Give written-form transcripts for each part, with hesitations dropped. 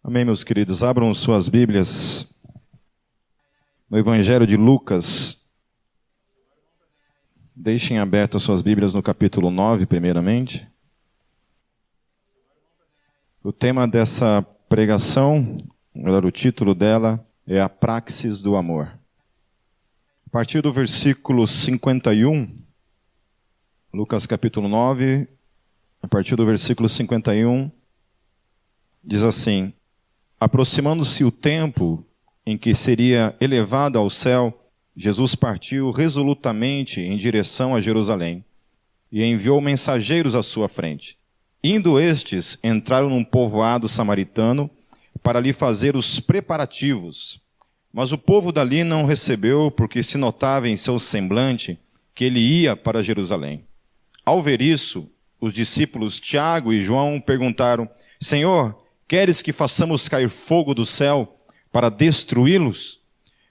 Amém, meus queridos. Abram suas Bíblias no Evangelho de Lucas. Deixem abertas suas Bíblias no capítulo 9, primeiramente. O tema dessa pregação, o título dela, é a praxis do amor. A partir do versículo 51, Lucas capítulo 9, a partir do versículo 51, diz assim: aproximando-se o tempo em que seria elevado ao céu, Jesus partiu resolutamente em direção a Jerusalém e enviou mensageiros à sua frente. Indo estes, entraram num povoado samaritano para lhe fazer os preparativos. Mas o povo dali não recebeu, porque se notava em seu semblante que ele ia para Jerusalém. Ao ver isso, os discípulos Tiago e João perguntaram: Senhor, queres que façamos cair fogo do céu para destruí-los?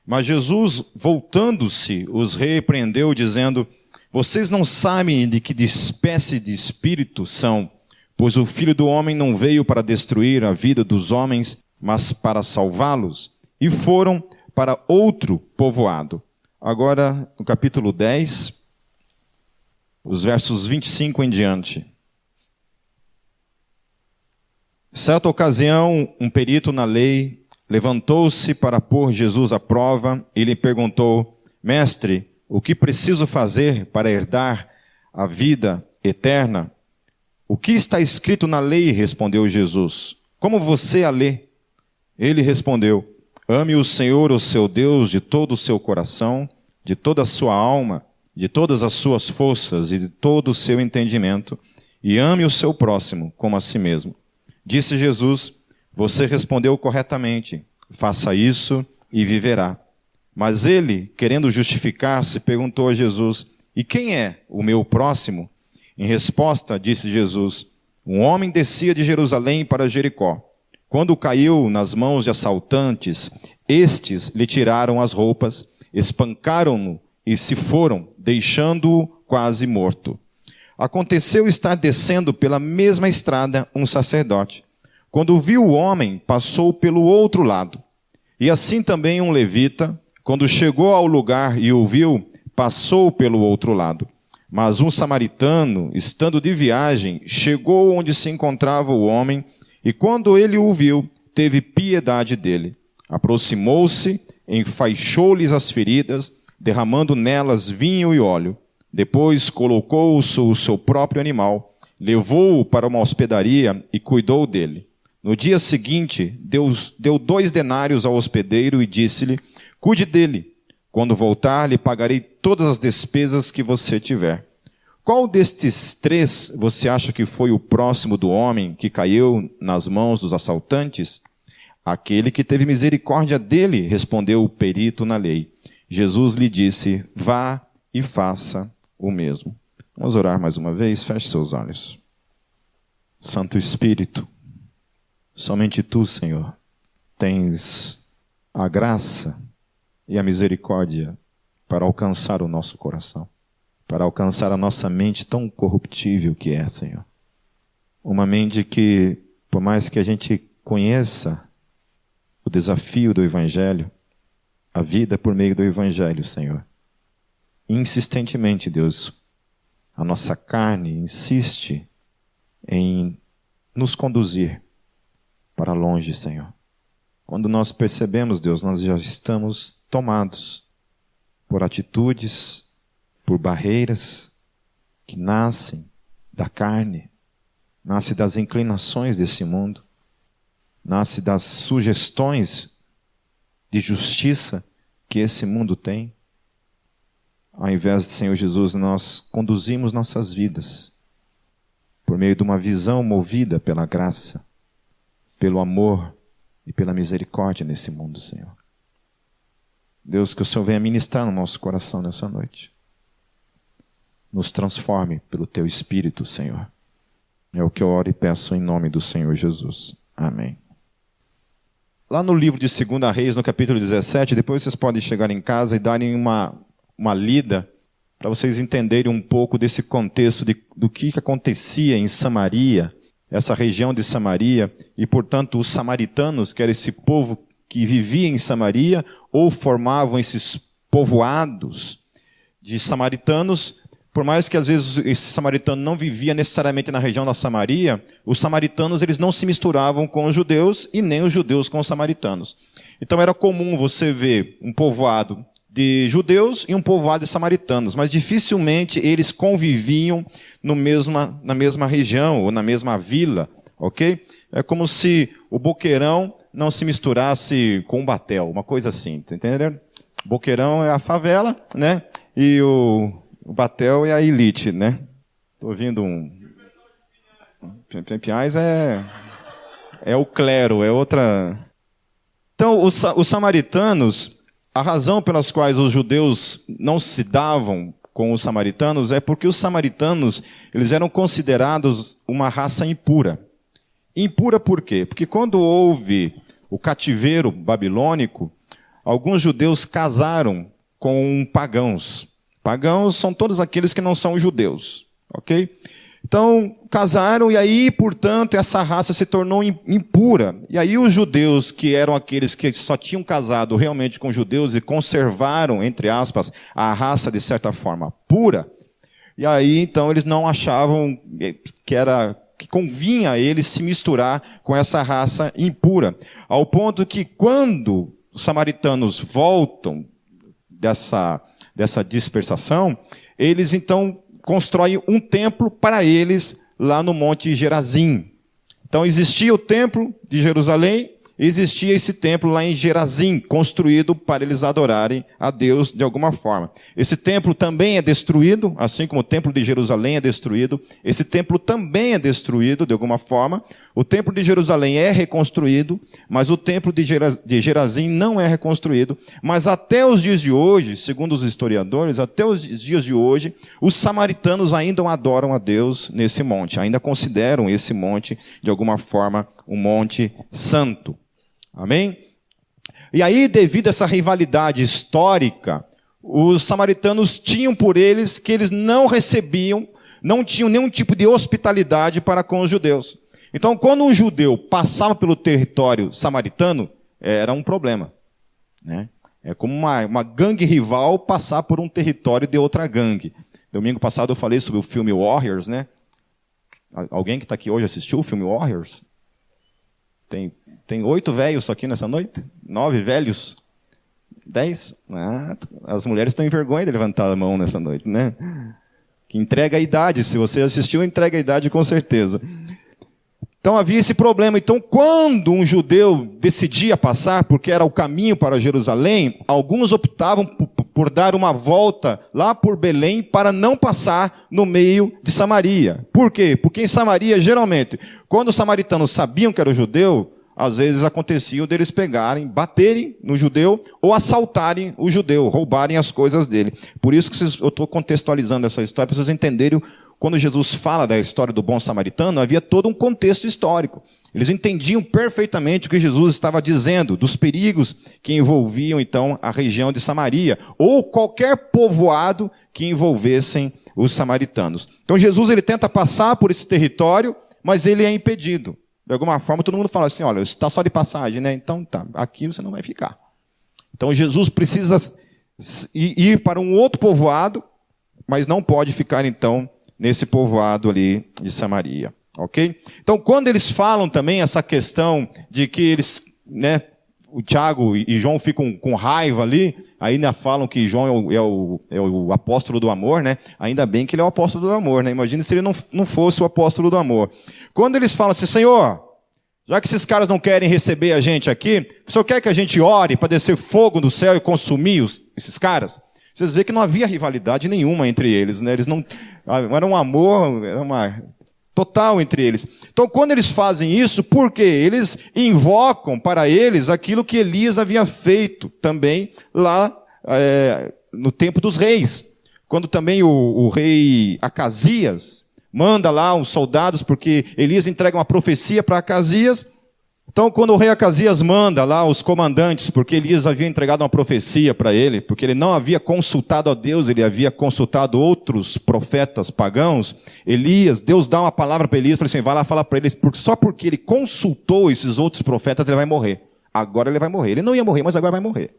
Mas Jesus, voltando-se, os repreendeu, dizendo: vocês não sabem de que espécie de espírito são, pois o Filho do Homem não veio para destruir a vida dos homens, mas para salvá-los. E foram para outro povoado. Agora, no capítulo 10, os versos 25 em diante. Certa ocasião, um perito na lei levantou-se para pôr Jesus à prova e lhe perguntou: Mestre, o que preciso fazer para herdar a vida eterna? O que está escrito na lei? Respondeu Jesus. Como você a lê? Ele respondeu: ame o Senhor, o seu Deus, de todo o seu coração, de toda a sua alma, de todas as suas forças e de todo o seu entendimento, e ame o seu próximo como a si mesmo. Disse Jesus: você respondeu corretamente, faça isso e viverá. Mas ele, querendo justificar-se, perguntou a Jesus: e quem é o meu próximo? Em resposta, disse Jesus: um homem descia de Jerusalém para Jericó. Quando caiu nas mãos de assaltantes, estes lhe tiraram as roupas, espancaram-no e se foram, deixando-o quase morto. Aconteceu estar descendo pela mesma estrada um sacerdote. Quando viu o homem, passou pelo outro lado. E assim também um levita, quando chegou ao lugar e o viu, passou pelo outro lado. Mas um samaritano, estando de viagem, chegou onde se encontrava o homem, e quando ele o viu, teve piedade dele. Aproximou-se, enfaixou-lhes as feridas, derramando nelas vinho e óleo. Depois colocou o seu próprio animal, levou-o para uma hospedaria e cuidou dele. No dia seguinte, deu 2 denários ao hospedeiro e disse-lhe: cuide dele. Quando voltar, lhe pagarei todas as despesas que você tiver. Qual destes 3 você acha que foi o próximo do homem que caiu nas mãos dos assaltantes? Aquele que teve misericórdia dele, respondeu o perito na lei. Jesus lhe disse: vá e faça o mesmo. Vamos orar mais uma vez? Feche seus olhos. Santo Espírito, somente Tu, Senhor, tens a graça e a misericórdia para alcançar o nosso coração, para alcançar a nossa mente tão corruptível que é, Senhor. Uma mente que, por mais que a gente conheça o desafio do Evangelho, a vida por meio do Evangelho, Senhor, insistentemente, Deus, a nossa carne insiste em nos conduzir para longe, Senhor. Quando nós percebemos, Deus, nós já estamos tomados por atitudes, por barreiras que nascem da carne, nascem das inclinações desse mundo, nascem das sugestões de justiça que esse mundo tem. Ao invés de Senhor Jesus, nós conduzimos nossas vidas por meio de uma visão movida pela graça, pelo amor e pela misericórdia nesse mundo, Senhor. Deus, que o Senhor venha ministrar no nosso coração nessa noite. Nos transforme pelo Teu Espírito, Senhor. É o que eu oro e peço em nome do Senhor Jesus. Amém. Lá no livro de 2 Reis, no capítulo 17, depois vocês podem chegar em casa e darem uma lida para vocês entenderem um pouco desse contexto do que acontecia em Samaria essa região de Samaria, e portanto os samaritanos, que era esse povo que vivia em Samaria, ou formavam esses povoados de samaritanos, por mais que às vezes esse samaritano não vivia necessariamente na região da Samaria, os samaritanos eles não se misturavam com os judeus e nem os judeus com os samaritanos. Então era comum você ver um povoado de judeus e um povoado de samaritanos, mas dificilmente eles conviviam na mesma região ou na mesma vila, ok? É como se o Boqueirão não se misturasse com o Batel, uma coisa assim, tá entendendo? Boqueirão é a favela, né? E o Batel é a elite, né? Estou ouvindo Pinhais é o clero, é outra... Então, os samaritanos, a razão pelas quais os judeus não se davam com os samaritanos é porque os samaritanos eles eram considerados uma raça impura. Impura por quê? Porque quando houve o cativeiro babilônico, alguns judeus casaram com pagãos. Pagãos são todos aqueles que não são judeus, ok? Então, casaram e aí, portanto, essa raça se tornou impura. E aí os judeus, que eram aqueles que só tinham casado realmente com judeus e conservaram, entre aspas, a raça de certa forma pura, e aí então eles não achavam que convinha a eles se misturar com essa raça impura. Ao ponto que quando os samaritanos voltam dessa dispersação, eles então constroem um templo para eles lá no Monte Gerazim. Então existia o templo de Jerusalém, existia esse templo lá em Gerazim, construído para eles adorarem a Deus de alguma forma. Esse templo também é destruído, assim como o templo de Jerusalém é destruído. Esse templo também é destruído de alguma forma. O templo de Jerusalém é reconstruído, mas o templo de Gerazim não é reconstruído. Mas até os dias de hoje, segundo os historiadores, até os dias de hoje, os samaritanos ainda adoram a Deus nesse monte, ainda consideram esse monte, de alguma forma, um monte santo. Amém? E aí, devido a essa rivalidade histórica, os samaritanos tinham por eles que eles não tinham nenhum tipo de hospitalidade para com os judeus. Então, quando um judeu passava pelo território samaritano, era um problema, né? É como uma gangue rival passar por um território de outra gangue. Domingo passado eu falei sobre o filme Warriors, né? Alguém que está aqui hoje assistiu o filme Warriors? Tem 8 velhos aqui nessa noite? 9 velhos? 10? As mulheres estão em vergonha de levantar a mão nessa noite, né? Que entrega a idade. Se você assistiu, entrega a idade com certeza. Então havia esse problema. Então, quando um judeu decidia passar, porque era o caminho para Jerusalém, alguns optavam por dar uma volta lá por Belém para não passar no meio de Samaria. Por quê? Porque em Samaria, geralmente, quando os samaritanos sabiam que era o judeu, às vezes acontecia deles pegarem, baterem no judeu ou assaltarem o judeu, roubarem as coisas dele. Por isso que eu estou contextualizando essa história, para vocês entenderem, quando Jesus fala da história do bom samaritano, havia todo um contexto histórico. Eles entendiam perfeitamente o que Jesus estava dizendo, dos perigos que envolviam, então, a região de Samaria, ou qualquer povoado que envolvessem os samaritanos. Então, Jesus ele tenta passar por esse território, mas ele é impedido. De alguma forma, todo mundo fala assim, olha, você está só de passagem, né? Então, tá, aqui você não vai ficar. Então, Jesus precisa ir para um outro povoado, mas não pode ficar, então, nesse povoado ali de Samaria. Ok? Então, quando eles falam também essa questão de que eles, né, o Tiago e João ficam com raiva ali, ainda falam que João é o apóstolo do amor, né? Ainda bem que ele é o apóstolo do amor, né? Imagina se ele não fosse o apóstolo do amor. Quando eles falam assim, Senhor, já que esses caras não querem receber a gente aqui, o Senhor quer que a gente ore para descer fogo do céu e consumir esses caras? Vocês veem que não havia rivalidade nenhuma entre eles, né? Eles não, era um amor, era uma total entre eles. Então, quando eles fazem isso, por quê? Eles invocam para eles aquilo que Elias havia feito também lá no tempo dos reis. Quando também o rei Acasias manda lá os soldados, porque Elias entrega uma profecia para Acasias. Então, quando o rei Acasias manda lá os comandantes, porque Elias havia entregado uma profecia para ele, porque ele não havia consultado a Deus, ele havia consultado outros profetas pagãos, Deus dá uma palavra para Elias, fala assim, vai lá falar para eles, só porque ele consultou esses outros profetas, ele vai morrer. Agora ele vai morrer. Ele não ia morrer, mas agora vai morrer.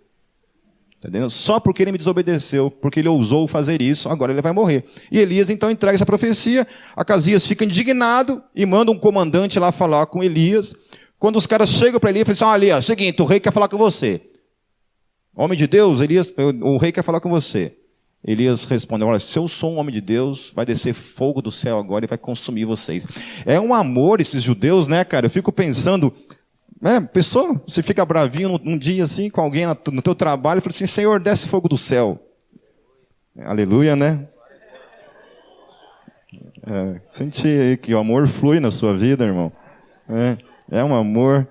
Entendeu? Só porque ele me desobedeceu, porque ele ousou fazer isso, agora ele vai morrer. E Elias então entrega essa profecia, Acasias fica indignado e manda um comandante lá falar com Elias. Quando os caras chegam para Elias, falam assim, olha, é o seguinte, o rei quer falar com você. Homem de Deus, o rei quer falar com você. Elias respondeu, olha, se eu sou um homem de Deus, vai descer fogo do céu agora e vai consumir vocês. É um amor esses judeus, né, cara? Eu fico pensando... pessoa, você fica bravinho num dia assim com alguém no teu trabalho e fala assim, Senhor, desce fogo do céu. Aleluia, né? Sente aí que o amor flui na sua vida, irmão. É um amor.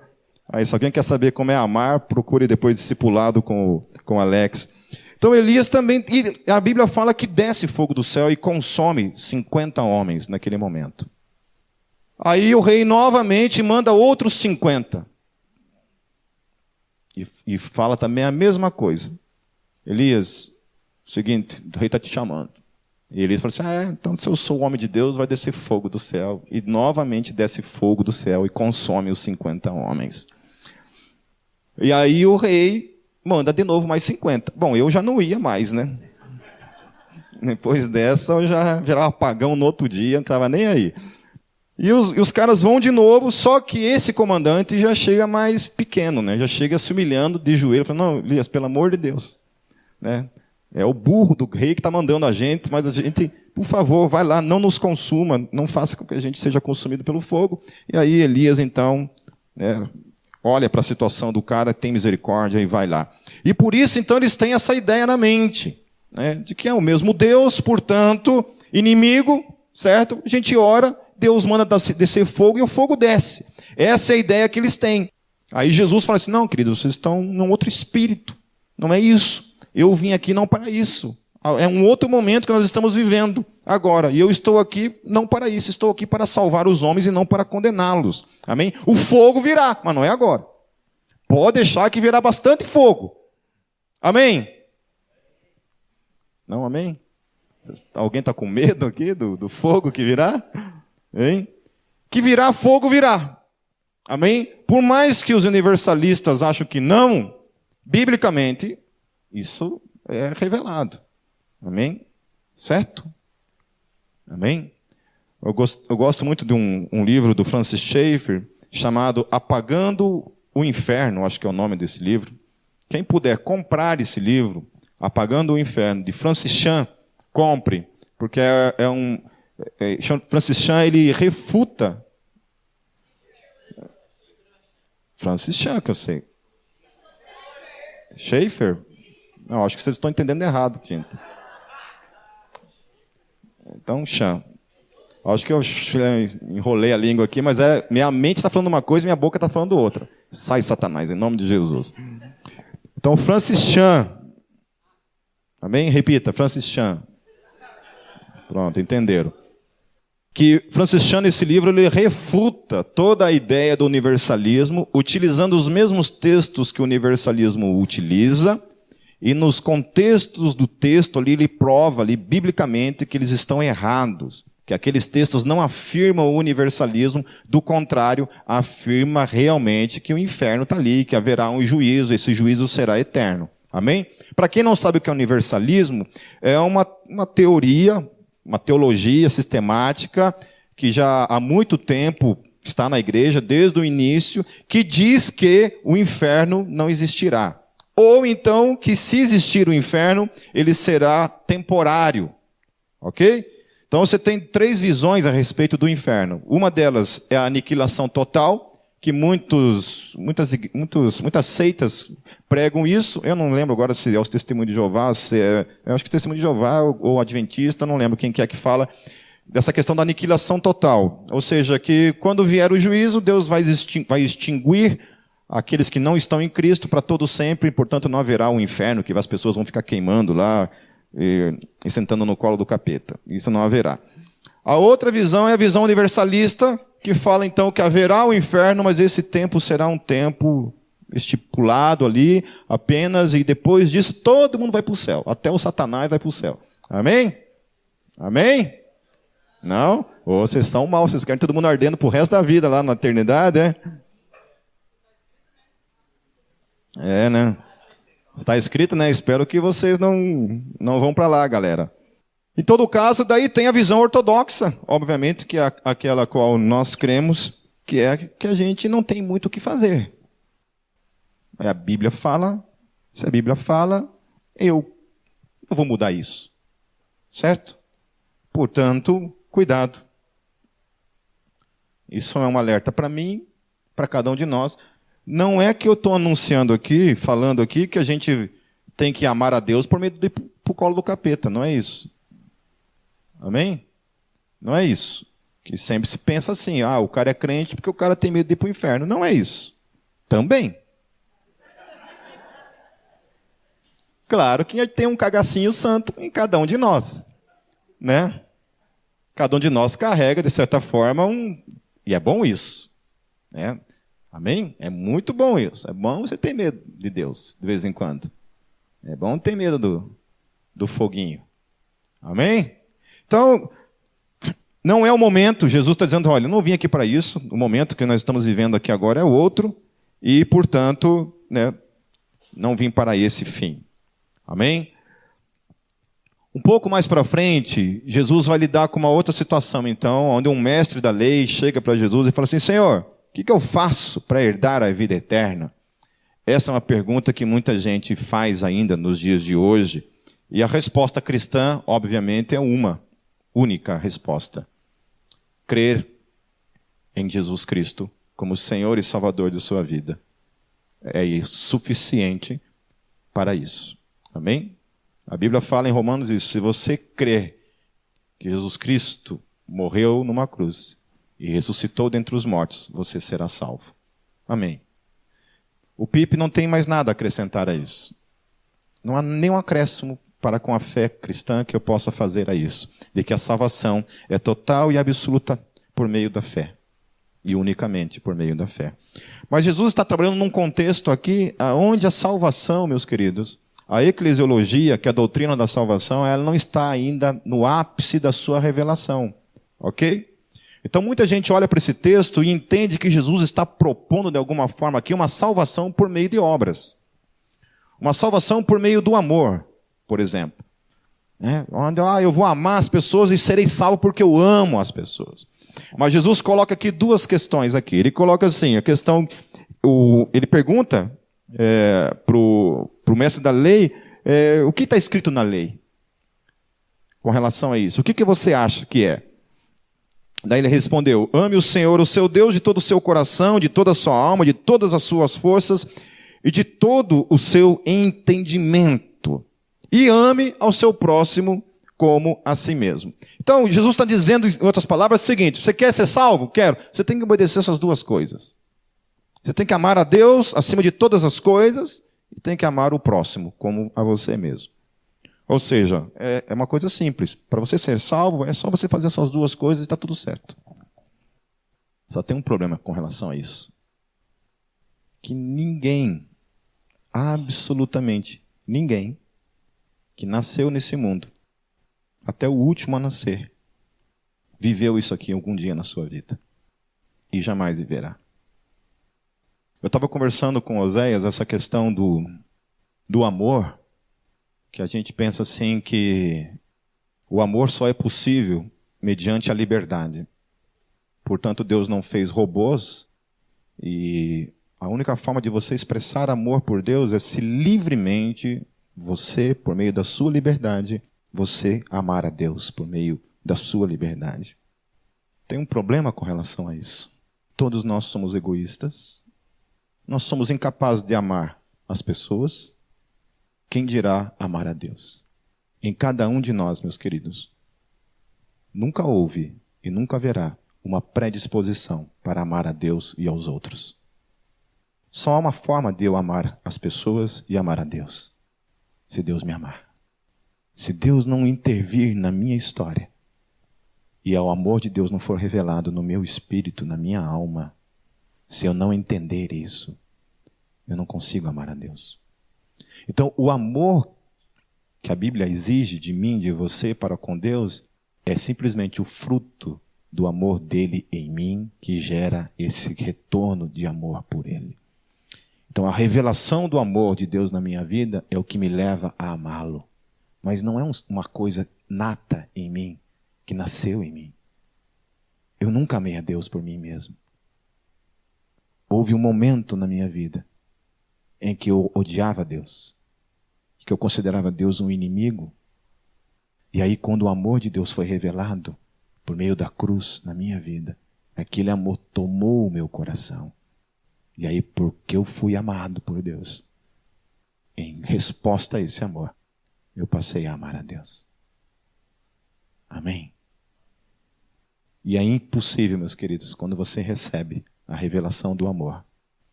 Aí, se alguém quer saber como é amar, procure depois discipulado com o Alex. Então Elias também, e a Bíblia fala que desce fogo do céu e consome 50 homens naquele momento. Aí o rei novamente manda outros 50. E fala também a mesma coisa. Elias, seguinte, o rei está te chamando. E Elias fala assim, então se eu sou o homem de Deus, vai descer fogo do céu. E novamente desce fogo do céu e consome os 50 homens. E aí o rei manda de novo mais 50. Bom, eu já não ia mais, né? Depois dessa, eu já virava apagão no outro dia, não estava nem aí. E os caras vão de novo, só que esse comandante já chega mais pequeno, né? Já chega se humilhando de joelho, falando, não, Elias, pelo amor de Deus. Né? É o burro do rei que está mandando a gente, mas a gente, por favor, vai lá, não nos consuma, não faça com que a gente seja consumido pelo fogo. E aí Elias, então, olha para a situação do cara, tem misericórdia e vai lá. E por isso, então, eles têm essa ideia na mente, né? De que é o mesmo Deus, portanto, inimigo, certo? A gente ora, Deus manda descer fogo e o fogo desce. Essa é a ideia que eles têm. Aí Jesus fala assim, não, queridos, vocês estão num outro espírito. Não é isso. Eu vim aqui não para isso. É um outro momento que nós estamos vivendo agora. E eu estou aqui não para isso. Estou aqui para salvar os homens e não para condená-los. Amém? O fogo virá, mas não é agora. Pode deixar que virá bastante fogo. Amém? Não, amém? Alguém está com medo aqui do fogo que virá? Hein? Que virá, fogo virá. Amém? Por mais que os universalistas acham que não, biblicamente, isso é revelado. Amém? Certo? Amém? Eu gosto muito de um livro do Francis Schaeffer, chamado Apagando o Inferno, acho que é o nome desse livro. Quem puder comprar esse livro, Apagando o Inferno, de Francis Chan, compre, porque Francis Chan, ele refuta. Francis Chan, que eu sei. Schaeffer? Não, acho que vocês estão entendendo errado, gente. Então, Chan. Acho que eu enrolei a língua aqui, mas minha mente está falando uma coisa e minha boca está falando outra. Sai, Satanás, em nome de Jesus. Então, Francis Chan. Amém? Repita, Francis Chan. Pronto, entenderam. Que Francis Chan, nesse livro, ele refuta toda a ideia do universalismo, utilizando os mesmos textos que o universalismo utiliza, e nos contextos do texto ali, ele prova ali, biblicamente, que eles estão errados, que aqueles textos não afirmam o universalismo, do contrário, afirma realmente que o inferno está ali, que haverá um juízo, esse juízo será eterno. Amém? Para quem não sabe o que é universalismo, é uma teoria, uma teologia sistemática, que já há muito tempo está na igreja, desde o início, que diz que o inferno não existirá. Ou então, que se existir o inferno, ele será temporário. Ok? Então você tem 3 visões a respeito do inferno. Uma delas é a aniquilação total, que muitas seitas pregam isso. Eu não lembro agora se é o Testemunho de Jeová, eu acho que Testemunho de Jeová ou Adventista, não lembro quem que é que fala dessa questão da aniquilação total. Ou seja, que quando vier o juízo, Deus vai extinguir aqueles que não estão em Cristo para todo sempre, portanto não haverá um inferno que as pessoas vão ficar queimando lá e sentando no colo do capeta. Isso não haverá. A outra visão é a visão universalista, que fala então que haverá o inferno, mas esse tempo será um tempo estipulado ali apenas, e depois disso todo mundo vai para o céu, até o Satanás vai para o céu. Amém? Amém? Não? Ou vocês são maus, vocês querem todo mundo ardendo para o resto da vida lá na eternidade, é? É, né? Está escrito, né? Espero que vocês não vão para lá, galera. Em todo caso, daí tem a visão ortodoxa, obviamente, que é aquela qual nós cremos, que é que a gente não tem muito o que fazer. A Bíblia fala, se a Bíblia fala, eu vou mudar isso. Certo? Portanto, cuidado. Isso é um alerta para mim, para cada um de nós. Não é que eu estou anunciando aqui, falando aqui, que a gente tem que amar a Deus por meio de ir para o colo do capeta. Não é isso. Amém? Não é isso. Que sempre se pensa assim, o cara é crente porque o cara tem medo de ir para o inferno. Não é isso. Também. Claro que tem um cagacinho santo em cada um de nós. Né? Cada um de nós carrega, de certa forma, e é bom isso. Né? Amém? É muito bom isso. É bom você ter medo de Deus, de vez em quando. É bom ter medo do foguinho. Amém? Então, não é o momento, Jesus está dizendo, olha, eu não vim aqui para isso, o momento que nós estamos vivendo aqui agora é outro, e, portanto, né, não vim para esse fim. Amém? Um pouco mais para frente, Jesus vai lidar com uma outra situação, então, onde um mestre da lei chega para Jesus e fala assim, Senhor, o que eu faço para herdar a vida eterna? Essa é uma pergunta que muita gente faz ainda nos dias de hoje, e a resposta cristã, obviamente, é uma única resposta. Crer em Jesus Cristo como Senhor e Salvador de sua vida. É suficiente para isso. Amém? A Bíblia fala em Romanos isso. Se você crer que Jesus Cristo morreu numa cruz e ressuscitou dentre os mortos, você será salvo. Amém. O Pipe não tem mais nada a acrescentar a isso. Não há nenhum acréscimo para com a fé cristã que eu possa fazer a isso. De que a salvação é total e absoluta por meio da fé. E unicamente por meio da fé. Mas Jesus está trabalhando num contexto aqui onde a salvação, meus queridos, a eclesiologia, que é a doutrina da salvação, ela não está ainda no ápice da sua revelação. Ok? Então muita gente olha para esse texto e entende que Jesus está propondo de alguma forma aqui uma salvação por meio de obras. Uma salvação por meio do amor, por exemplo. Onde eu vou amar as pessoas e serei salvo porque eu amo as pessoas. Mas Jesus coloca aqui duas questões aqui. Ele coloca assim, a questão, ele pergunta para o mestre da lei, o que está escrito na lei com relação a isso? O que você acha que é? Daí ele respondeu, ame o Senhor, o seu Deus, de todo o seu coração, de toda a sua alma, de todas as suas forças e de todo o seu entendimento. E ame ao seu próximo como a si mesmo. Então, Jesus está dizendo, em outras palavras, o seguinte, você quer ser salvo? Quero. Você tem que obedecer essas duas coisas. Você tem que amar a Deus acima de todas as coisas e tem que amar o próximo como a você mesmo. Ou seja, é uma coisa simples. Para você ser salvo, é só você fazer essas duas coisas e está tudo certo. Só tem um problema com relação a isso. Que ninguém, absolutamente ninguém, que nasceu nesse mundo, até o último a nascer, viveu isso aqui algum dia na sua vida. E jamais viverá. Eu estava conversando com Oséias essa questão do amor, que a gente pensa assim que o amor só é possível mediante a liberdade. Portanto, Deus não fez robôs e a única forma de você expressar amor por Deus é se livremente você, por meio da sua liberdade, você amar a Deus por meio da sua liberdade. Tem um problema com relação a isso. Todos nós somos egoístas. Nós somos incapazes de amar as pessoas. Quem dirá amar a Deus? Em cada um de nós, meus queridos, nunca houve e nunca haverá uma predisposição para amar a Deus e aos outros. Só há uma forma de eu amar as pessoas e amar a Deus. Se Deus me amar. Se Deus não intervir na minha história, e o amor de Deus não for revelado no meu espírito, na minha alma, se eu não entender isso, eu não consigo amar a Deus. Então, o amor que a Bíblia exige de mim, de você, para com Deus, é simplesmente o fruto do amor dele em mim, que gera esse retorno de amor por ele. Então, a revelação do amor de Deus na minha vida é o que me leva a amá-lo. Mas não é uma coisa nata em mim, que nasceu em mim. Eu nunca amei a Deus por mim mesmo. Houve um momento na minha vida em que eu odiava Deus, que eu considerava Deus um inimigo. E aí, quando o amor de Deus foi revelado por meio da cruz na minha vida, aquele amor tomou o meu coração. E aí, porque eu fui amado por Deus, em resposta a esse amor, eu passei a amar a Deus. Amém? E é impossível, meus queridos, quando você recebe a revelação do amor.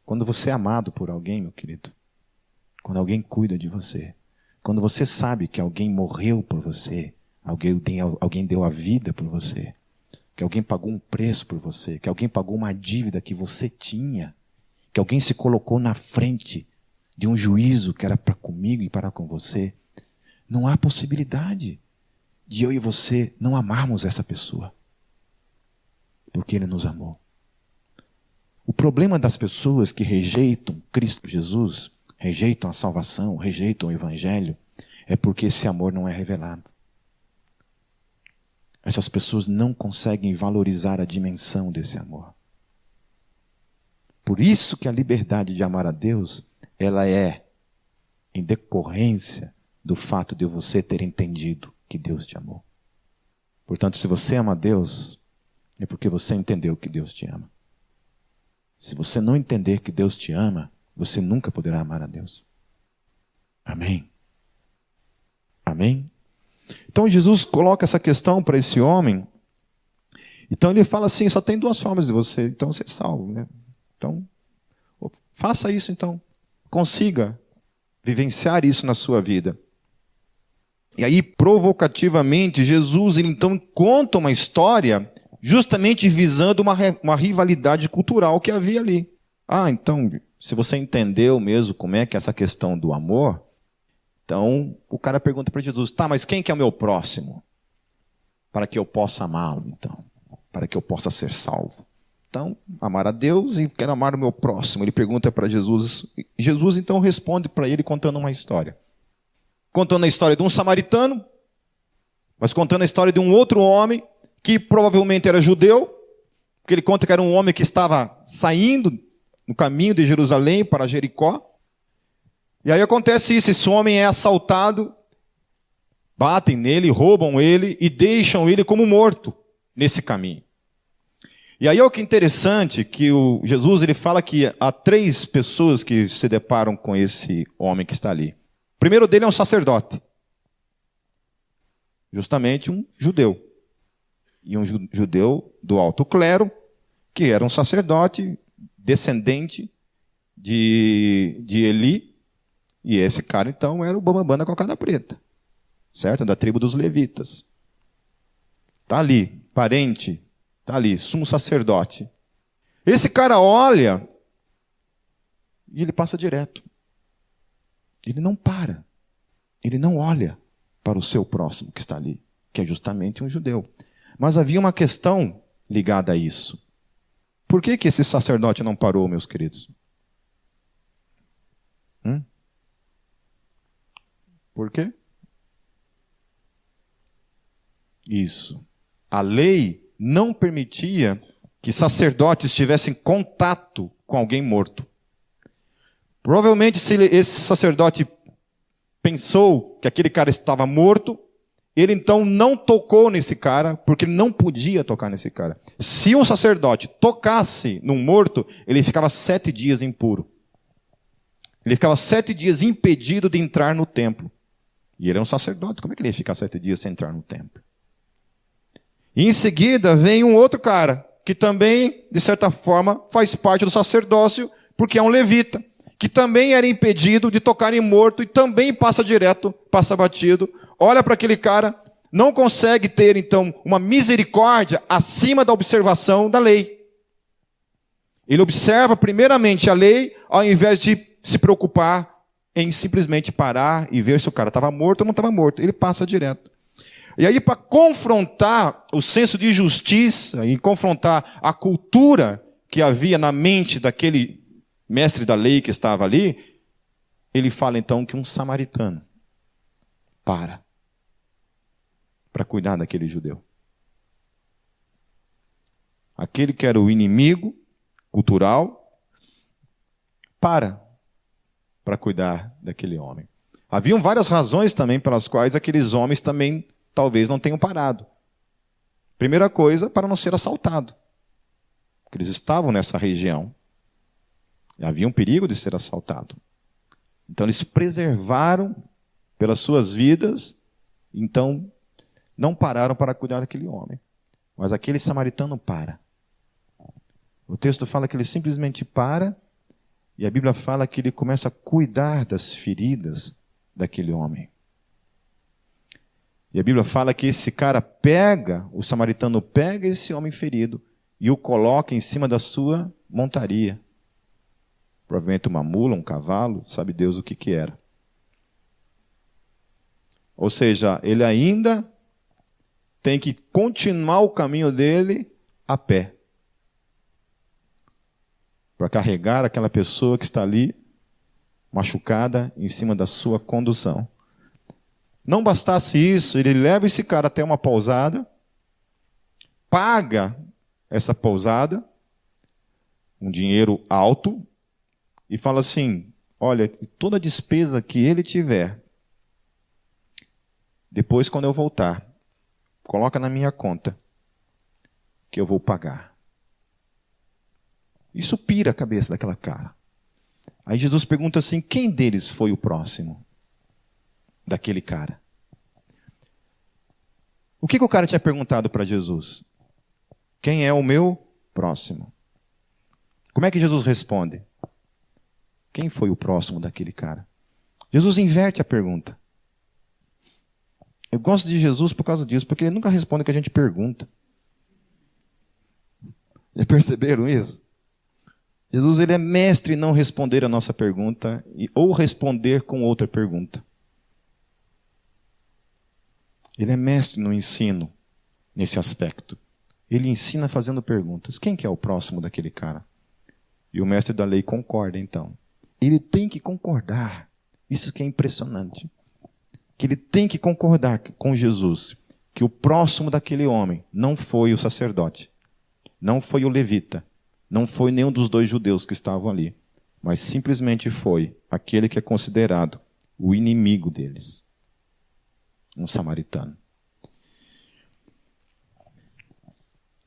Quando você é amado por alguém, meu querido, quando alguém cuida de você, quando você sabe que alguém morreu por você, alguém deu a vida por você, que alguém pagou um preço por você, que alguém pagou uma dívida que você tinha, que alguém se colocou na frente de um juízo que era para comigo e para com você, não há possibilidade de eu e você não amarmos essa pessoa, porque ele nos amou. O problema das pessoas que rejeitam Cristo Jesus, rejeitam a salvação, rejeitam o Evangelho, é porque esse amor não é revelado. Essas pessoas não conseguem valorizar a dimensão desse amor. Por isso que a liberdade de amar a Deus, ela é em decorrência do fato de você ter entendido que Deus te amou. Portanto, se você ama a Deus, é porque você entendeu que Deus te ama. Se você não entender que Deus te ama, você nunca poderá amar a Deus. Amém? Amém? Então Jesus coloca essa questão para esse homem. Então ele fala assim, só tem duas formas de você, então ser salvo, né? Então, faça isso então. Consiga vivenciar isso na sua vida. E aí, provocativamente, Jesus ele então conta uma história justamente visando uma rivalidade cultural que havia ali. Ah, então, se você entendeu mesmo como é que é essa questão do amor, então o cara pergunta para Jesus, tá, mas quem que é o meu próximo? Para que eu possa amá-lo, então. Para que eu possa ser salvo. Então, amar a Deus e quero amar o meu próximo. Ele pergunta para Jesus. Jesus então responde para ele contando uma história. Contando a história de um samaritano, mas contando a história de um outro homem que provavelmente era judeu, porque ele conta que era um homem que estava saindo no caminho de Jerusalém para Jericó. E aí acontece isso, esse homem é assaltado, batem nele, roubam ele e deixam ele como morto nesse caminho. E aí é o que é interessante, que o Jesus ele fala que há 3 pessoas que se deparam com esse homem que está ali. O primeiro dele é um sacerdote, justamente um judeu. E um judeu do alto clero, que era um sacerdote, descendente de Eli. E esse cara, então, era o bambambam da cocada preta, certo? Da tribo dos levitas. Está ali, parente, está ali, sumo sacerdote. Esse cara olha e ele passa direto. Ele não para. Ele não olha para o seu próximo que está ali, que é justamente um judeu. Mas havia uma questão ligada a isso. Por que esse sacerdote não parou, meus queridos? Por quê? Isso. A lei não permitia que sacerdotes tivessem contato com alguém morto. Provavelmente, se esse sacerdote pensou que aquele cara estava morto, ele então não tocou nesse cara, porque ele não podia tocar nesse cara. Se um sacerdote tocasse num morto, ele ficava 7 dias impuro. Ele ficava 7 dias impedido de entrar no templo. E ele é um sacerdote, como é que ele ia ficar 7 dias sem entrar no templo? E em seguida vem um outro cara, que também, de certa forma, faz parte do sacerdócio, porque é um levita, que também era impedido de tocar em morto e também passa direto, passa batido, olha para aquele cara não consegue ter, então, uma misericórdia acima da observação da lei. Ele observa primeiramente a lei, ao invés de se preocupar em simplesmente parar e ver se o cara estava morto ou não estava morto. Ele passa direto. E aí, para confrontar o senso de justiça e confrontar a cultura que havia na mente daquele mestre da lei que estava ali, ele fala então que um samaritano para cuidar daquele judeu. Aquele que era o inimigo cultural, para cuidar daquele homem. Haviam várias razões também pelas quais aqueles homens também talvez não tenham parado. Primeira coisa, para não ser assaltado. Porque eles estavam nessa região. E havia um perigo de ser assaltado. Então eles preservaram pelas suas vidas, então não pararam para cuidar daquele homem. Mas aquele samaritano para. O texto fala que ele simplesmente para, e a Bíblia fala que ele começa a cuidar das feridas daquele homem. E a Bíblia fala que esse cara o samaritano pega esse homem ferido e o coloca em cima da sua montaria. Provavelmente uma mula, um cavalo, sabe Deus o que era. Ou seja, ele ainda tem que continuar o caminho dele a pé. Para carregar aquela pessoa que está ali, machucada, em cima da sua condução. Não bastasse isso, ele leva esse cara até uma pousada, paga essa pousada, um dinheiro alto, e fala assim, olha, toda a despesa que ele tiver, depois quando eu voltar, coloca na minha conta, que eu vou pagar. Isso pira a cabeça daquela cara. Aí Jesus pergunta assim, quem deles foi o próximo daquele cara? O que o cara tinha perguntado para Jesus? Quem é o meu próximo? Como é que Jesus responde? Quem foi o próximo daquele cara? Jesus inverte a pergunta. Eu gosto de Jesus por causa disso, porque ele nunca responde o que a gente pergunta. Já perceberam isso? Jesus ele é mestre em não responder a nossa pergunta ou responder com outra pergunta. Ele é mestre no ensino nesse aspecto. Ele ensina fazendo perguntas. Quem que é o próximo daquele cara? E o mestre da lei concorda, então. Ele tem que concordar. Isso que é impressionante. Que ele tem que concordar com Jesus. Que o próximo daquele homem não foi o sacerdote. Não foi o levita. Não foi nenhum dos dois judeus que estavam ali. Mas simplesmente foi aquele que é considerado o inimigo deles. Um samaritano.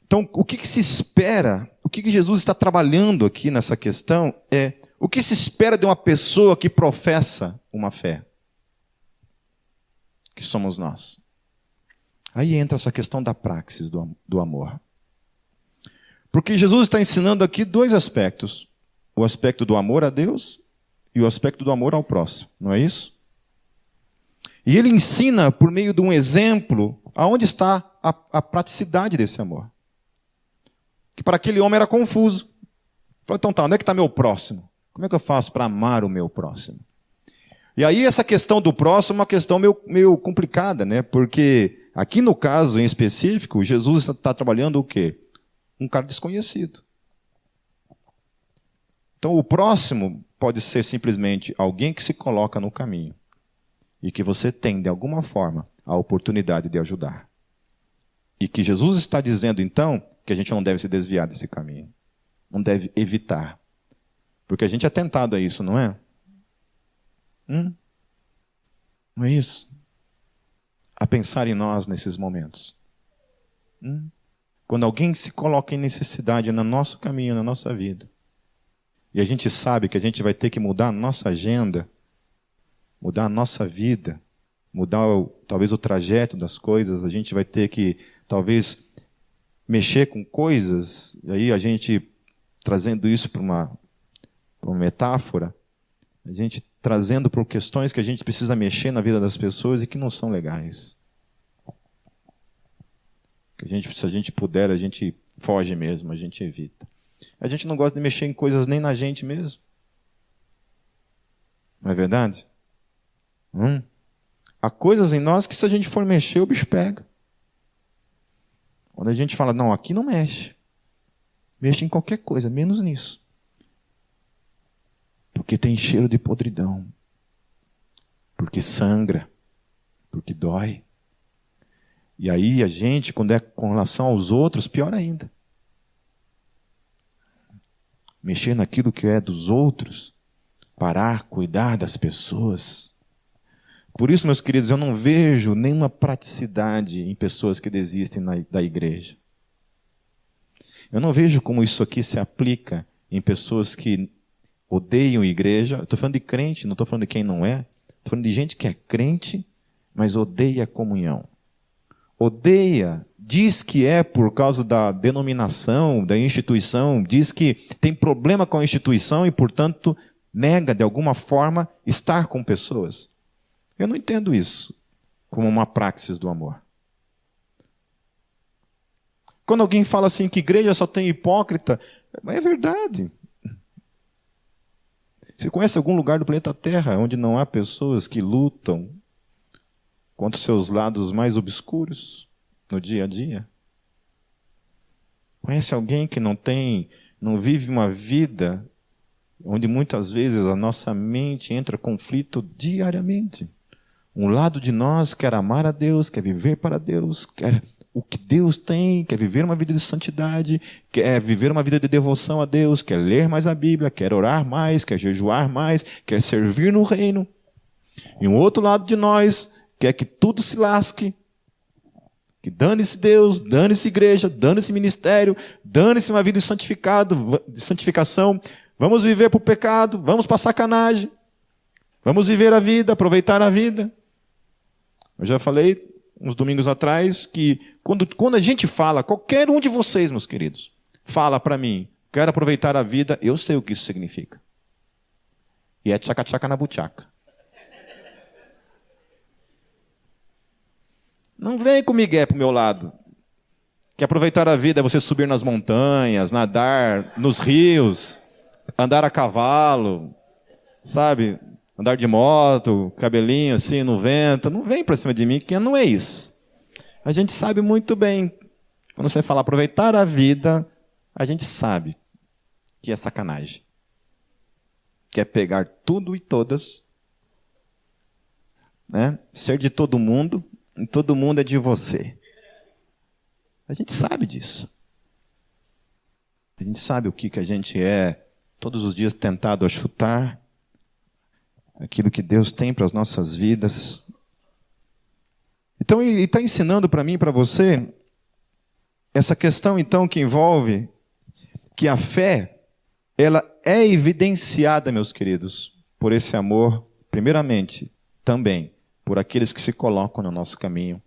Então, o que se espera, o que Jesus está trabalhando aqui nessa questão é o que se espera de uma pessoa que professa uma fé, que somos nós. Aí entra essa questão da praxis do amor. Porque Jesus está ensinando aqui dois aspectos. O aspecto do amor a Deus e o aspecto do amor ao próximo. Não é isso? E ele ensina por meio de um exemplo aonde está a praticidade desse amor. Que para aquele homem era confuso. Ele falou, então tá, onde é que está meu próximo? Como é que eu faço para amar o meu próximo? E aí essa questão do próximo é uma questão meio complicada, né? Porque aqui no caso em específico, Jesus está trabalhando o quê? Um cara desconhecido. Então o próximo pode ser simplesmente alguém que se coloca no caminho. E que você tem, de alguma forma, a oportunidade de ajudar. E que Jesus está dizendo, então, que a gente não deve se desviar desse caminho. Não deve evitar. Porque a gente é tentado a isso, não é? Não é isso? A pensar em nós nesses momentos. Quando alguém se coloca em necessidade no nosso caminho, na nossa vida, e a gente sabe que a gente vai ter que mudar a nossa agenda, mudar a nossa vida, mudar talvez o trajeto das coisas, a gente vai ter que talvez mexer com coisas, e aí a gente trazendo isso para uma metáfora, a gente trazendo por questões que a gente precisa mexer na vida das pessoas e que não são legais. Se a gente puder, a gente foge mesmo, a gente evita. A gente não gosta de mexer em coisas nem na gente mesmo. Não é verdade? Há coisas em nós que se a gente for mexer, o bicho pega. Quando a gente fala, não, aqui não mexe. Mexe em qualquer coisa, menos nisso. Porque tem cheiro de podridão. Porque sangra. Porque dói. E aí a gente, quando é com relação aos outros, pior ainda. Mexer naquilo que é dos outros. Parar, cuidar das pessoas. Por isso, meus queridos, eu não vejo nenhuma praticidade em pessoas que desistem da igreja. Eu não vejo como isso aqui se aplica em pessoas que odeiam igreja. Estou falando de crente, não estou falando de quem não é. Estou falando de gente que é crente, mas odeia a comunhão. Odeia, diz que é por causa da denominação, da instituição, diz que tem problema com a instituição e, portanto, nega de alguma forma estar com pessoas. Eu não entendo isso como uma praxis do amor. Quando alguém fala assim que igreja só tem hipócrita, é verdade. Você conhece algum lugar do planeta Terra onde não há pessoas que lutam contra os seus lados mais obscuros no dia a dia? Conhece alguém que não vive uma vida onde muitas vezes a nossa mente entra em conflito diariamente? Um lado de nós quer amar a Deus, quer viver para Deus, quer o que Deus tem, quer viver uma vida de santidade, quer viver uma vida de devoção a Deus, quer ler mais a Bíblia, quer orar mais, quer jejuar mais, quer servir no reino. E um outro lado de nós quer que tudo se lasque, que dane-se Deus, dane-se igreja, dane-se ministério, dane-se uma vida de santificação. Vamos viver para o pecado, vamos para a sacanagem, vamos viver a vida, aproveitar a vida. Eu já falei uns domingos atrás que quando a gente fala, qualquer um de vocês, meus queridos, fala para mim, quero aproveitar a vida, eu sei o que isso significa. E é tchaca-tchaca na buchaca. Não vem com migué pro meu lado. Que aproveitar a vida é você subir nas montanhas, nadar nos rios, andar a cavalo, sabe? Andar de moto, cabelinho assim no vento. Não vem para cima de mim, que não é isso. A gente sabe muito bem. Quando você fala aproveitar a vida, a gente sabe que é sacanagem. Que é pegar tudo e todas, né? Ser de todo mundo, e todo mundo é de você. A gente sabe disso. A gente sabe o que a gente é todos os dias tentado a chutar, aquilo que Deus tem para as nossas vidas. Então, ele está ensinando para mim e para você essa questão, então, que envolve que a fé, ela é evidenciada, meus queridos, por esse amor, primeiramente, também, por aqueles que se colocam no nosso caminho.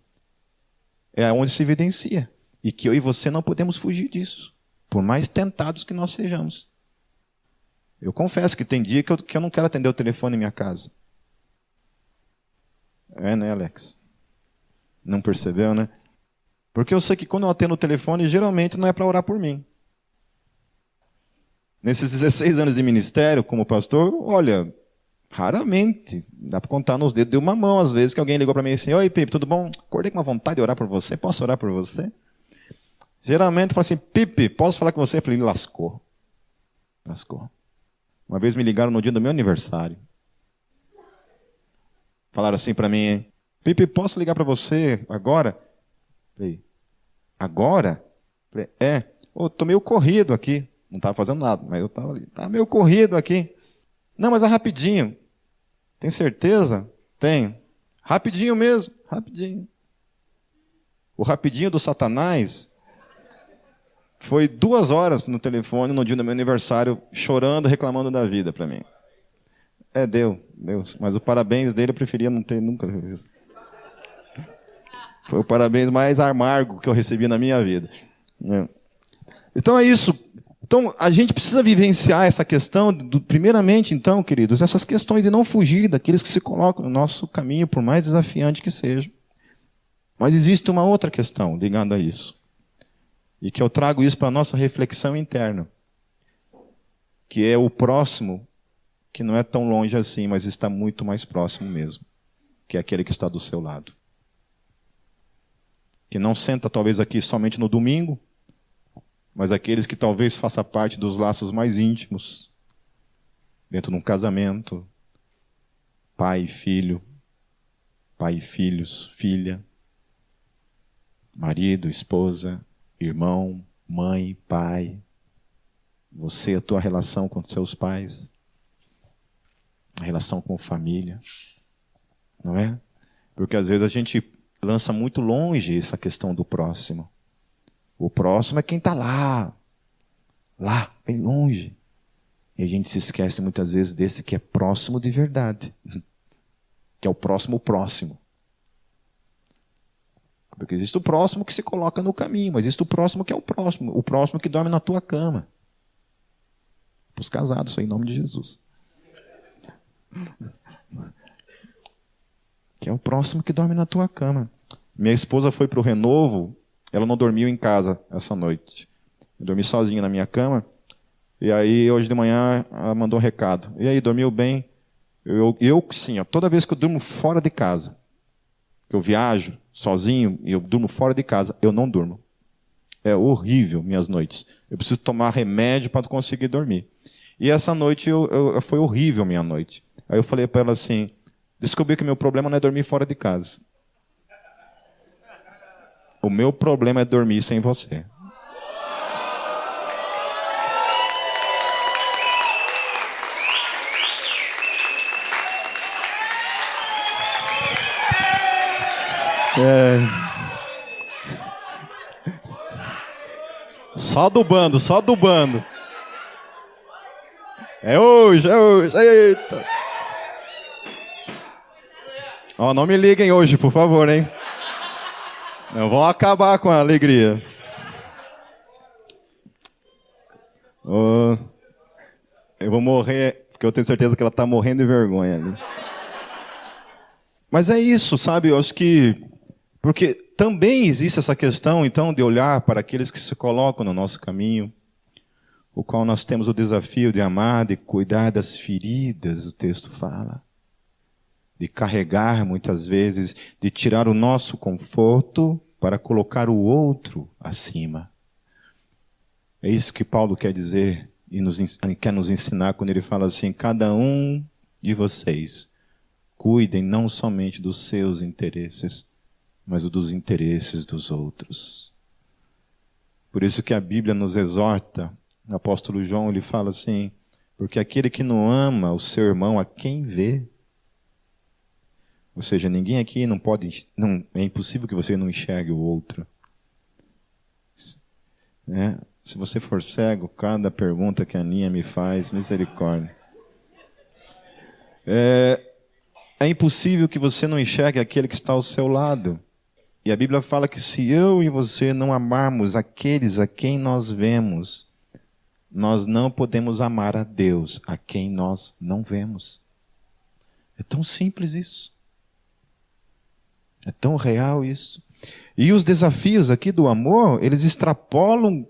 É onde se evidencia. E que eu e você não podemos fugir disso, por mais tentados que nós sejamos. Eu confesso que tem dia que eu não quero atender o telefone em minha casa. É, né, Alex? Não percebeu, né? Porque eu sei que quando eu atendo o telefone, geralmente não é para orar por mim. Nesses 16 anos de ministério como pastor, olha, raramente, dá para contar nos dedos de uma mão, às vezes, que alguém ligou para mim assim, oi, Pipe, tudo bom? Acordei com uma vontade de orar por você, posso orar por você? Geralmente eu falo assim, Pipe, posso falar com você? Eu falei, lascou. Uma vez me ligaram no dia do meu aniversário. Falaram assim para mim, Pipe, posso ligar para você agora? Falei, agora? Falei, tô meio corrido aqui. Não estava fazendo nada, mas eu estava ali. Estava meio corrido aqui. Não, mas é rapidinho. Tem certeza? Tenho. Rapidinho mesmo, rapidinho. O rapidinho do Satanás foi 2 horas no telefone no dia do meu aniversário, chorando, reclamando da vida para mim. Deu. Mas o parabéns dele eu preferia não ter nunca visto. Foi o parabéns mais amargo que eu recebi na minha vida. Então é isso. Então a gente precisa vivenciar essa questão, primeiramente então, queridos, essas questões de não fugir daqueles que se colocam no nosso caminho, por mais desafiante que seja. Mas existe uma outra questão ligada a isso. e que eu trago isso para a nossa reflexão interna, que é o próximo, que não é tão longe assim, mas está muito mais próximo mesmo, que é aquele que está do seu lado. Que não senta talvez aqui somente no domingo, mas aqueles que talvez façam parte dos laços mais íntimos, dentro de um casamento, pai e filho, pai e filhos, filha, marido, esposa, irmão, mãe, pai, você, a tua relação com seus pais, a relação com família, não é? Porque às vezes a gente lança muito longe essa questão do próximo. O próximo é quem está lá, bem longe. E a gente se esquece muitas vezes desse que é próximo de verdade, que é o próximo próximo. Porque existe o próximo que se coloca no caminho, mas existe o próximo que é o próximo que dorme na tua cama. Para os casados, em nome de Jesus. Que é o próximo que dorme na tua cama. Minha esposa foi para o Renovo, ela não dormiu em casa essa noite. Eu dormi sozinho na minha cama, e aí hoje de manhã ela mandou um recado. E aí, dormiu bem? Eu sim, ó, toda vez que eu durmo fora de casa, que eu viajo sozinho e eu durmo fora de casa, eu não durmo. É horrível minhas noites. Eu preciso tomar remédio para conseguir dormir. E essa noite foi horrível minha noite. Aí eu falei para ela assim, descobri que meu problema não é dormir fora de casa. O meu problema é dormir sem você. Só do bando. É hoje, eita. Ó, não me liguem hoje, por favor, hein? Não vão acabar com a alegria. Oh, eu vou morrer, porque eu tenho certeza que ela está morrendo de vergonha ali. Mas é isso, sabe? Eu acho que... Porque também existe essa questão, então, de olhar para aqueles que se colocam no nosso caminho, o qual nós temos o desafio de amar, de cuidar das feridas, o texto fala. De carregar, muitas vezes, de tirar o nosso conforto para colocar o outro acima. É isso que Paulo quer dizer e quer nos ensinar quando ele fala assim, cada um de vocês cuidem não somente dos seus interesses, mas dos interesses dos outros. Por isso que a Bíblia nos exorta, o apóstolo João ele fala assim, porque aquele que não ama o seu irmão, a quem vê? Ou seja, ninguém aqui é impossível que você não enxergue o outro. Se você for cego, cada pergunta que a Aninha me faz, misericórdia. É impossível que você não enxergue aquele que está ao seu lado. E a Bíblia fala que se eu e você não amarmos aqueles a quem nós vemos, nós não podemos amar a Deus, a quem nós não vemos. É tão simples isso. É tão real isso. E os desafios aqui do amor, eles extrapolam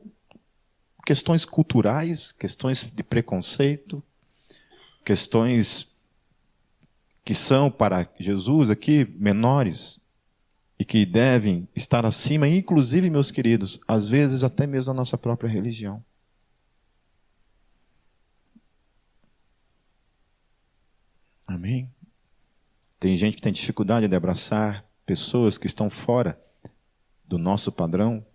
questões culturais, questões de preconceito, questões que são para Jesus aqui menores e que devem estar acima, inclusive, meus queridos, às vezes até mesmo a nossa própria religião. Amém? Tem gente que tem dificuldade de abraçar pessoas que estão fora do nosso padrão,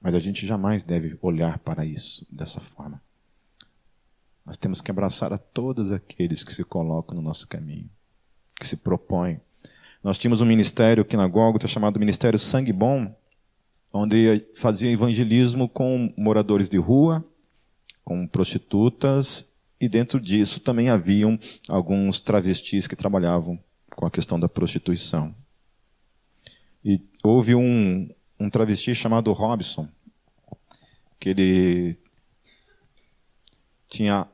mas a gente jamais deve olhar para isso dessa forma. Nós temos que abraçar a todos aqueles que se colocam no nosso caminho, que se propõem. Nós tínhamos um ministério aqui na Gólgota chamado Ministério Sangue Bom, onde fazia evangelismo com moradores de rua, com prostitutas, e dentro disso também haviam alguns travestis que trabalhavam com a questão da prostituição. E houve um travesti chamado Robson, que ele tinha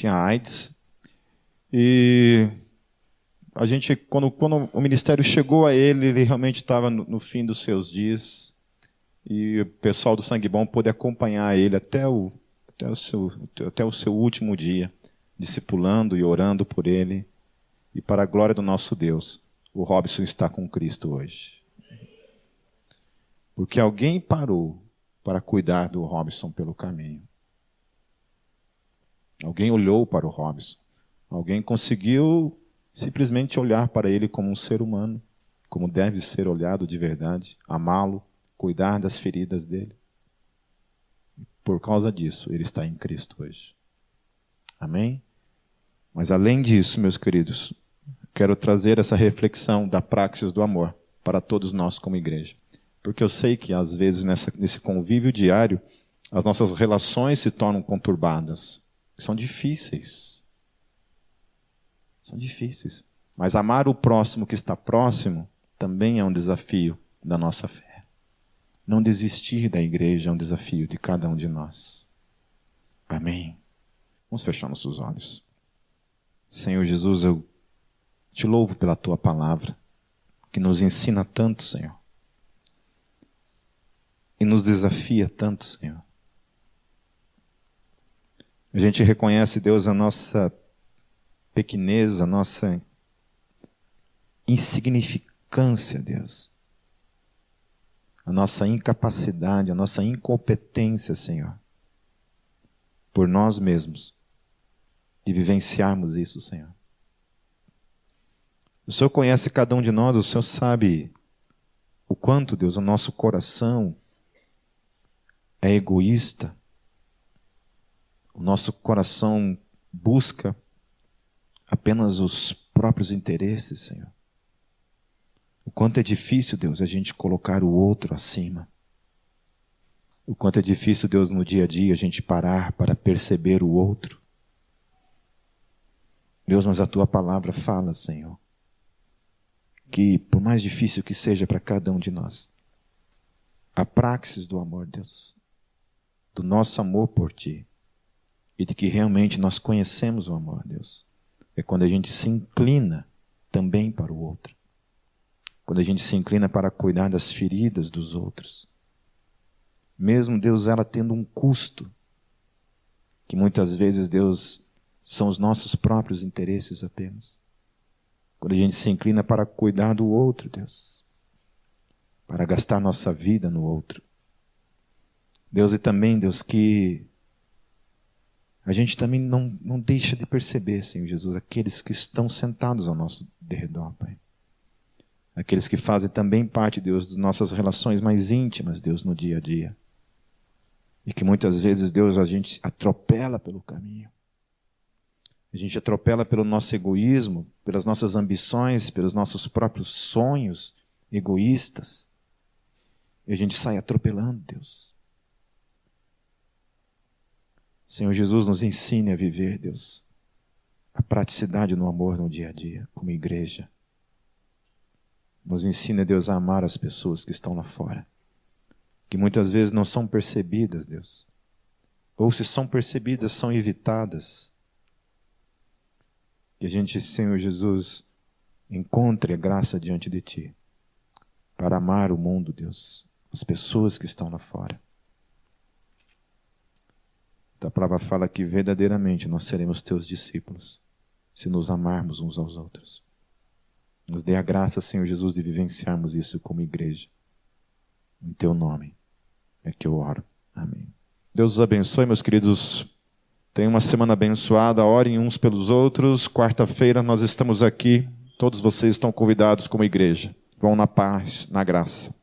AIDS, e quando o ministério chegou a ele, ele realmente estava no fim dos seus dias. E o pessoal do Sangue Bom pôde acompanhar ele até o seu último dia, discipulando e orando por ele. E para a glória do nosso Deus, o Robson está com Cristo hoje. Porque alguém parou para cuidar do Robson pelo caminho. Alguém olhou para o Robson. Alguém conseguiu simplesmente olhar para ele como um ser humano, como deve ser olhado de verdade, amá-lo, cuidar das feridas dele. Por causa disso, ele está em Cristo hoje. Amém? Mas além disso, meus queridos, quero trazer essa reflexão da praxis do amor para todos nós como igreja. Porque eu sei que às vezes nesse convívio diário, as nossas relações se tornam conturbadas. São difíceis. São difíceis. Mas amar o próximo que está próximo também é um desafio da nossa fé. Não desistir da igreja é um desafio de cada um de nós. Amém. Vamos fechar nossos olhos. Senhor Jesus, eu te louvo pela tua palavra, que nos ensina tanto, Senhor. E nos desafia tanto, Senhor. A gente reconhece, Deus, a nossa pequenez, a nossa insignificância, Deus. A nossa incapacidade, a nossa incompetência, Senhor, por nós mesmos, de vivenciarmos isso, Senhor. O Senhor conhece cada um de nós, o Senhor sabe o quanto, Deus, o nosso coração é egoísta, o nosso coração busca apenas os próprios interesses, Senhor. O quanto é difícil, Deus, a gente colocar o outro acima. O quanto é difícil, Deus, no dia a dia, a gente parar para perceber o outro. Deus, mas a tua palavra fala, Senhor, que por mais difícil que seja para cada um de nós, a praxis do amor, Deus, do nosso amor por ti, e de que realmente nós conhecemos o amor, Deus, é quando a gente se inclina também para o outro. Quando a gente se inclina para cuidar das feridas dos outros. Mesmo, Deus, ela tendo um custo, que muitas vezes, Deus, são os nossos próprios interesses apenas. Quando a gente se inclina para cuidar do outro, Deus, para gastar nossa vida no outro. Deus, e também, Deus, que a gente também não deixa de perceber, Senhor Jesus, aqueles que estão sentados ao nosso derredor, Pai. Aqueles que fazem também parte, Deus, das nossas relações mais íntimas, Deus, no dia a dia. E que muitas vezes, Deus, a gente atropela pelo caminho. A gente atropela pelo nosso egoísmo, pelas nossas ambições, pelos nossos próprios sonhos egoístas. E a gente sai atropelando, Deus. Senhor Jesus, nos ensine a viver, Deus, a praticidade no amor no dia a dia, como igreja. Nos ensina, Deus, a amar as pessoas que estão lá fora, que muitas vezes não são percebidas, Deus. Ou se são percebidas, são evitadas. Que a gente, Senhor Jesus, encontre a graça diante de Ti, para amar o mundo, Deus, as pessoas que estão lá fora. A palavra fala que verdadeiramente nós seremos Teus discípulos, se nos amarmos uns aos outros. Nos dê a graça, Senhor Jesus, de vivenciarmos isso como igreja. Em Teu nome é que eu oro. Amém. Deus os abençoe, meus queridos. Tenham uma semana abençoada. Orem uns pelos outros. Quarta-feira nós estamos aqui. Todos vocês estão convidados como igreja. Vão na paz, na graça.